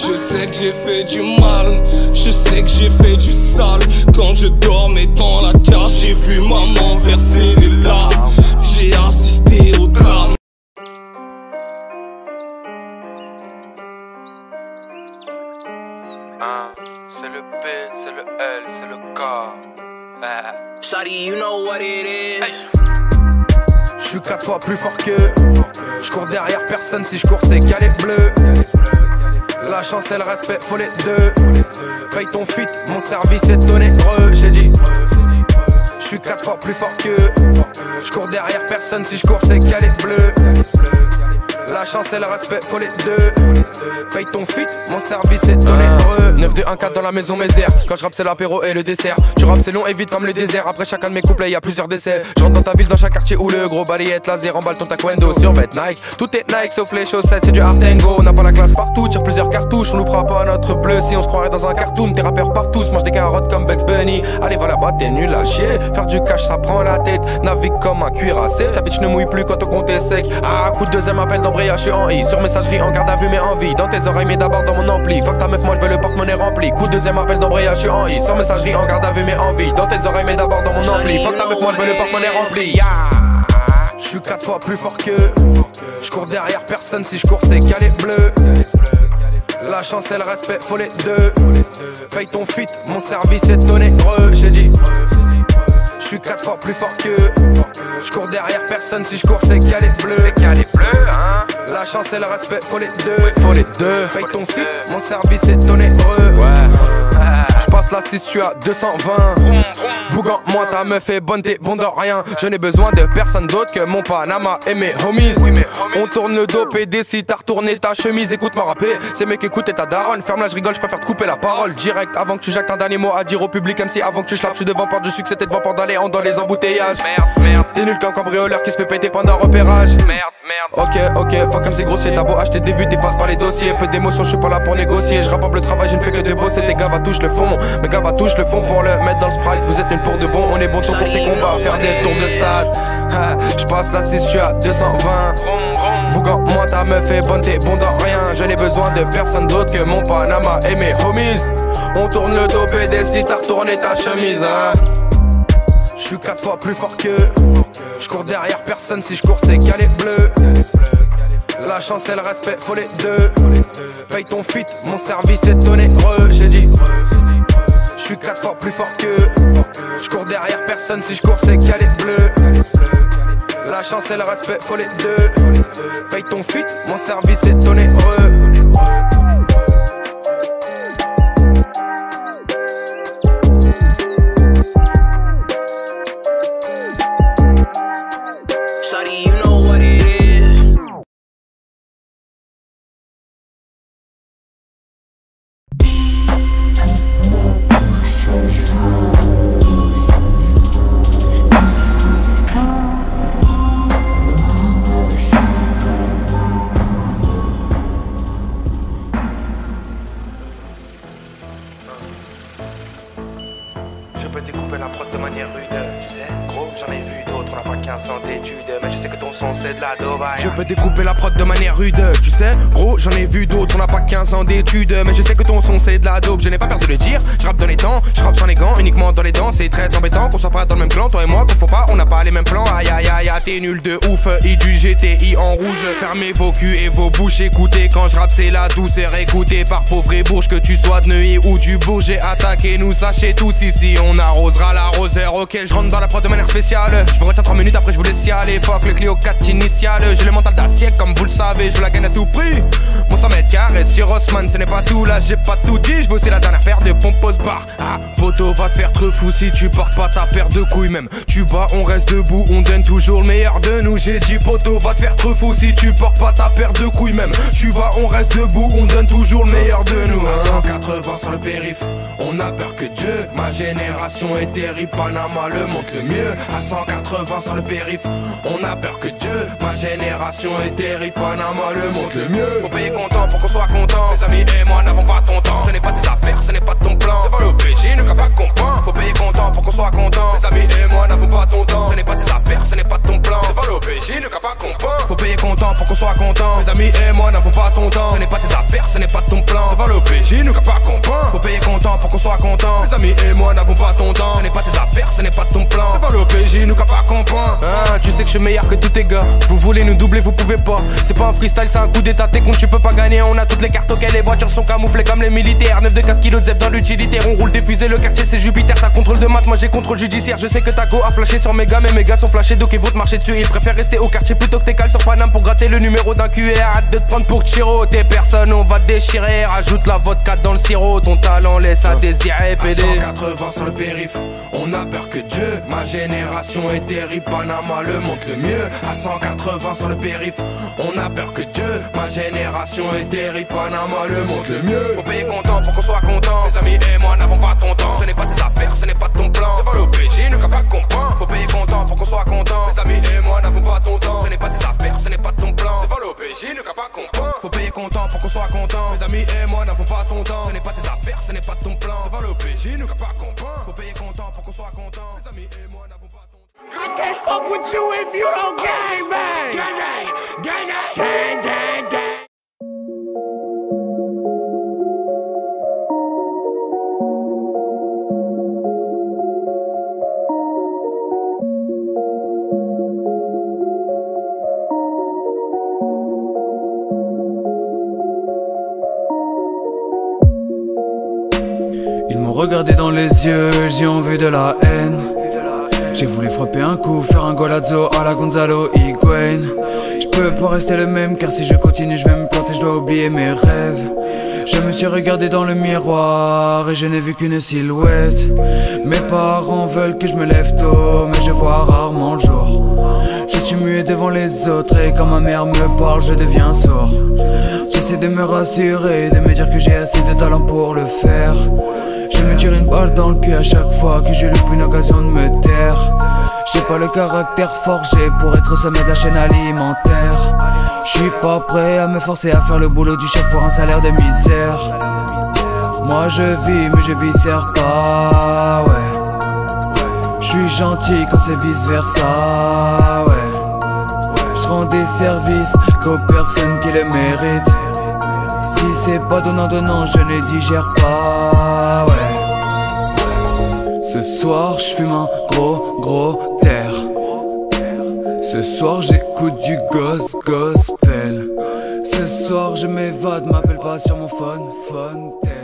Je sais que j'ai fait du mal, je sais que j'ai fait du sale. Quand je dormais dans la cave, j'ai vu maman verser les larmes. J'ai assisté au drame. C'est le P, c'est le L, c'est le K. Shawty, you know what it is. J'suis 4 fois plus fort qu'eux. J'cours derrière personne, si j'cours c'est galet bleu. La chance et le respect, faut les deux. Paye ton fit, mon service est onéreux. J'ai dit, j'suis 4 fois plus fort qu'eux. J'cours derrière personne, si j'cours c'est galet bleu. La chance et le respect, faut les deux. Paye ton fit, mon service est onéreux. 9-2-1-4 dans la maison Mézère. Quand je rappe c'est l'apéro et le dessert. Tu rappes c'est long et vite comme le désert. Après chacun de mes couplets y'a plusieurs décès. Je rentre dans ta ville, dans chaque quartier où le gros balayette laser emballe ton taekwondo sur bête Nike. Tout est Nike sauf les chaussettes, c'est du art and go. On n'a pas la classe partout, tire plusieurs cartouches. On nous prend pas notre bleu si on se croirait dans un cartoon. Tes rappeurs partout se mangent des carottes comme Bugs Bunny. Allez va là-bas, t'es nul à chier. Faire du cash ça prend la tête. Navigue comme un cuirassé. Ta bitch ne mouille plus quand ton compte est sec. Ah, coup de deuxième appel d'embrayage, je suis en I. Sur messagerie en garde à vue mais en vie. Dans tes oreilles mais d'abord dans mon ampli. Fuck ta meuf, moi je veux le porte-monnaie rempli. Coup de deuxième appel d'embrayage, je suis en I. Sur messagerie en garde à vue mais en vie. Dans tes oreilles mais d'abord dans mon ampli. Fuck ta meuf, moi je veux le porte-monnaie rempli. J'suis 4 fois plus fort qu'eux. J'cours derrière personne, si j'cours c'est galet bleu. La chance et le respect, faut les deux. Paye ton fit, mon service est onéreux. J'ai dit, j'suis 4 fois plus fort qu'eux. J'cours derrière personne, si j'cours c'est galet bleu. C'est galet bleu, hein. La chance et le respect, faut les deux. Faut les deux. Paye ton fit, mon service est onéreux. J'passe la 6, j'suis à 220. Bougan, moi ta meuf est bonne, t'es bon de rien. Je n'ai besoin de personne d'autre que mon Panama et mes homies. On tourne le dos, PD si t'as retourné ta chemise. Écoute-moi rapper, c'est mec écoute et ta daronne. Ferme là, j'rigole, j'préfère te couper la parole. Direct avant que tu jactes un dernier mot à dire au public. Même si avant que tu slappes, j'suis devant porte du succès, t'es devant porte d'aller en dans les embouteillages. Merde, t'es nul qu'un cambrioleur qui se fait péter pendant un repérage. Ok, fuck comme c'est grossier. T'as beau acheter des vues, t'effaces par les dossiers. Peu d'émotions, j'suis pas là pour négocier. J'rapporte le travail, je ne fais que de bosser. Tes gars va touche le fond, mes gars va touche le fond pour le mettre dans le sprite. Vous êtes nuls pour de bon, on est bon ton pour tes combats. Faire des tours de stade. J'passe la 6, j'suis à 220. Bougan, moi ta meuf est bonne, t'es bon dans rien. Je n'ai besoin de personne d'autre que mon Panama et mes homies. On tourne le dos, PD si t'as retourné ta chemise. J'suis 4 fois plus fort qu'eux. J'cours derrière personne, si j'cours c'est galet bleu. La chance et le respect, faut les deux. Paye ton fit, mon service est onéreux. J'ai dit, j'suis 4 fois plus fort qu'eux. J'cours derrière personne, si j'cours c'est galet bleu. La chance et le respect, faut les deux. Paye ton fit, mon service est onéreux. Shawty, you know what it is. Je peux découper la prod de manière rude, tu sais. Gros, j'en ai vu d'autres, on n'a pas 15 ans d'études. Mais je sais que ton son c'est de la daube. Je peux découper la prod de manière rude, tu sais. Gros, j'en ai vu d'autres, on n'a pas 15 ans d'études. Mais je sais que ton son c'est de la daube. Je n'ai pas peur de le dire, je rappe dans les temps. Je rappe sans les gants, uniquement dans les dents. C'est très embêtant qu'on soit pas dans le même clan. Toi et moi, qu'on faut pas, on n'a pas les mêmes plans. Aïe aïe aïe, t'es nul de ouf. I du GTI en rouge. Fermez vos culs et vos bouches. Écoutez, quand je rappe c'est la douceur. Écoutez par pauvre et bourge, que tu sois de Neuilly ou du Bourg. J'ai attaqué, nous sachez tous ici. On arrosera l'arroseur, ok, je rentre dans la prod de manière spéciale. Je vous retiens 3 minutes, après je vous laisse y aller. Fuck le Clio 4 initial. J'ai le mental d'acier comme vous le savez. Je veux la gagne à tout prix. Mon 100 mètres carrés sur Haussmann, ce n'est pas tout. Là j'ai pas tout dit, je veux aussi la dernière paire de pompos bar. Ah, poteau va te faire trop fou si tu portes pas ta paire de couilles. Même tu bats, on reste debout, on donne toujours le meilleur de nous. J'ai dit poteau va te faire trop fou si tu portes pas ta paire de couilles. Même tu bats, on reste debout, on donne toujours le meilleur de nous. 180 sur le périph', on a peur que Dieu. Ma génération est terrible, Panama le montre le mieux. À 180 sur le périph', on a peur que Dieu. Ma génération est terrible, Panama le montre le mieux. Faut payer content pour qu'on soit content. Mes amis et moi n'avons pas ton temps. Ce n'est pas tes affaires, ce n'est pas ton plan. C'est pas l'OPJ, ne pas comprendre. Faut payer content pour qu'on soit content. Mes amis et moi n'avons pas ton temps. Ce n'est pas tes affaires, ce n'est pas ton plan. C'est pas l'OPJ, ne pas comprendre. Faut payer content pour qu'on soit content. Mes amis et moi n'avons pas ton temps. Ce n'est pas tes affaires, ce n'est pas ton plan. C'est va l'OPJ, nous qu'a pas comprendre. Faut payer content pour qu'on soit content. Les amis et moi n'avons pas ton temps. Ce n'est pas tes affaires, ce n'est pas ton plan. Ça va l'OPJ, nous qu'a pas comprendre. Tu sais que je suis meilleur que tous tes gars. Vous voulez nous doubler, vous pouvez pas. C'est pas un freestyle, c'est un coup d'état. T'es con, tu peux pas gagner. On a toutes les cartes auxquelles les voitures sont camouflées comme les militaires. 9 de 15 kilos de zeb dans l'utilitaire. On roule des fusées, le quartier c'est Jupiter. T'as contrôle de maths, moi j'ai contrôle judiciaire. Je sais que ta go a flashé sur mes gars, mais mes gars sont flashés donc ils vont te marcher dessus. Ils préfèrent rester au quartier plutôt que t'es calé sur Paname pour gratter le numéro d'un QR. Hâte de te prendre pour Chiro, t'es personne, on va te déchirer. Rajoute la vodka dans le sirop, ton talent laisse à désirer. PD 180 sur le périph', on a peur que Dieu. Ma génération est terrible, Panama le montre le mieux. À 180 sur le périph', on a peur que Dieu. Ma génération est terrible, Panama le montre le mieux. Faut payer content pour qu'on soit content. Tes amis et moi n'avons pas ton temps. Ce n'est pas tes affaires, ce n'est pas ton plan. C'est pas l'OPJ, nous qu'a pas comprendre. Faut payer content pour qu'on soit content. Tes amis et moi n'avons pas ton temps. Ce n'est pas tes affaires, ce n'est pas ton plan. C'est pas l'OPJ, nous qu'a pas comprendre. Faut payer content pour qu'on soit content. Tes amis et moi n'avons pas ton temps. Ce n'est pas tes affaires, ce n'est pas ton plan. C'est pas l'OPJ, nous qu'a pas comprendre. Faut payer content pour qu'on soit content. Tes amis et moi n'avons pas ton temps. I can't fuck with you if you don't gang bang. Gang gang, gang gang, gang gang, gang. Ils m'ont regardé dans les yeux, j'ai en vu de la haine. J'ai voulu frapper un coup, faire un golazo à la Gonzalo Higuain. Je peux pas rester le même car si je continue je vais me planter, je dois oublier mes rêves. Je me suis regardé dans le miroir et je n'ai vu qu'une silhouette. Mes parents veulent que je me lève tôt mais je vois rarement le jour. Je suis muet devant les autres et quand ma mère me parle je deviens sourd. J'essaie de me rassurer, de me dire que j'ai assez de talent pour le faire. Je me tire une balle dans le pied à chaque fois que je loupe une occasion de me taire. J'ai pas le caractère forgé pour être au sommet de la chaîne alimentaire. Je suis pas prêt à me forcer à faire le boulot du chef pour un salaire de misère. Moi je vis mais je viscère pas, ouais. Je suis gentil quand c'est vice versa, ouais. Je rends des services qu'aux personnes qui le méritent. Si c'est pas donnant, je ne digère pas, ouais. Ce soir je fume un gros terre. Ce soir j'écoute du gospel. Ce soir je m'évade, m'appelle pas sur mon phone terre.